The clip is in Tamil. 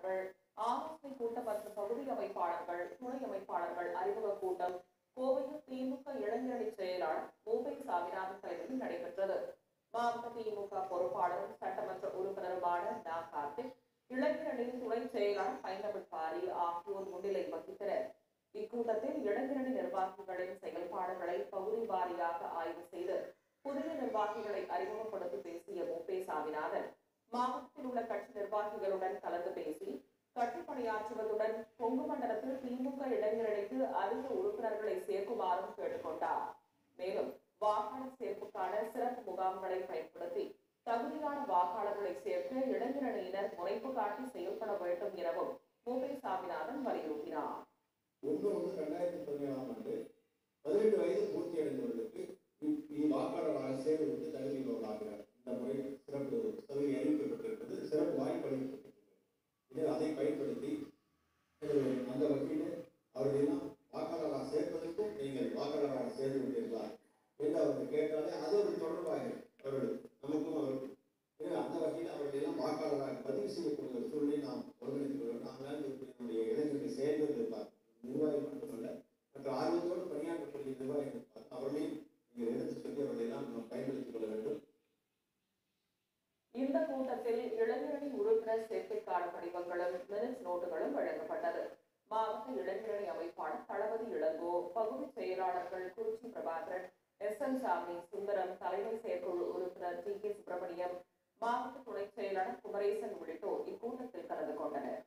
செயலாளர்கள், ஆலோசனை கூட்டம் மற்றும் பகுதி அமைப்பாளர்கள், துணை அமைப்பாளர்கள் அறிமுக கூட்டம் கோவையில் திமுக இளைஞரணி செயலாளர் மூபை சாமிநாதன் தலைமையில் நடைபெற்றது. மாவட்ட திமுக பொறுப்பாளரும் சட்டமன்ற உறுப்பினருமான நா. கார்த்திக், இளைஞரணியின் துணை செயலாளர் பைந்தமிழ் பாரி ஆகியோர் முன்னிலை வகித்தனர். இக்கூட்டத்தில் இளைஞரணி நிர்வாகிகளின் செயல்பாடுகளை பகுதி வாரியாக ஆய்வு செய்து புதிய நிர்வாகிகளை அறிமுகப்படுத்தி பேசிய மூபை சாமிநாதன், மாவட்டத்தில் உள்ள கட்சி நிர்வாகிகளுடன் கலந்து பேசி கட்சி பணியாற்றுவதுடன் கொங்கு மண்டலத்தில் திமுக இளைஞரணிக்கு அதிக உறுப்பினர்களை சேர்க்குமாறும் கேட்டுக்கொண்டார். மேலும் வாக்காளர் சேர்ப்புக்கான சிறப்பு முகாம்களை பயன்படுத்தி தகுதியான வாக்காளர்களை சேர்க்க இளைஞரணியினர் முனைப்பு காட்டி செயல்பட வேண்டும் எனவும் மூபை சாமிநாதன் வலியுறுத்தினார். 18 வயது பூர்த்தி அடைந்தவர்களுக்கு வாக்காளராக சேர்வதற்கு தகுதி உள்ளவர்களாகிறார். இந்த முறை சிறப்பு தகுதி அறிவிக்கப்பட்டிருக்கிறது, சிறப்பு வாய்ப்பு அளிக்கப்பட்டிருக்கிறது. அதை பயன்படுத்தி அந்த வகையில் அவர்களெல்லாம் வாக்காளராக சேர்ப்பதற்கும் நீங்கள் வாக்காளராக சேர்ந்து விட்டீர்களா என்று அவர்கள் கேட்டாலே அது ஒரு தொடர்பாக அவர்கள் நமக்கும் அவர்கள் அந்த வகையில் அவர்களெல்லாம் வாக்காளராக பதிவு செய்யக்கூடிய ஒரு சூழ்நிலை நாம் ஒருங்கிணைத்துள்ளோம். நாங்கள் நம்முடைய இளைஞர்களை சேர்ந்து இருப்பார் நிர்வாகம் மட்டுமல்ல மற்ற ஆர்வத்தோடு பணியாற்றக்கூடிய நிர்வாகிகள் அவர்களையும் நீங்கள் எடுத்து சொல்லி அவர்களெல்லாம் நாம் பயன்படுத்திக் கொள்ள வேண்டும். இந்த கூட்டத்தில் இளைஞரணி உறுப்பினர் சேர்க்கைக்கான படிவங்களும் மினிட்ஸ் நோட்டுகளும் வழங்கப்பட்டது. மாவட்ட இளைஞரணி அமைப்பாளர் தளபதி இளங்கோ, பகுதி செயலாளர்கள் குறிச்சி பிரபாகரன், எஸ்.என். சாமி, சுந்தரம், தலைமை செயற்குழு உறுப்பினர் டி.கே. சுப்பிரமணியம், மாவட்ட துணை செயலாளர் குமரேசன் உள்ளிட்டோர் இக்கூட்டத்தில் கலந்து கொண்டனர்.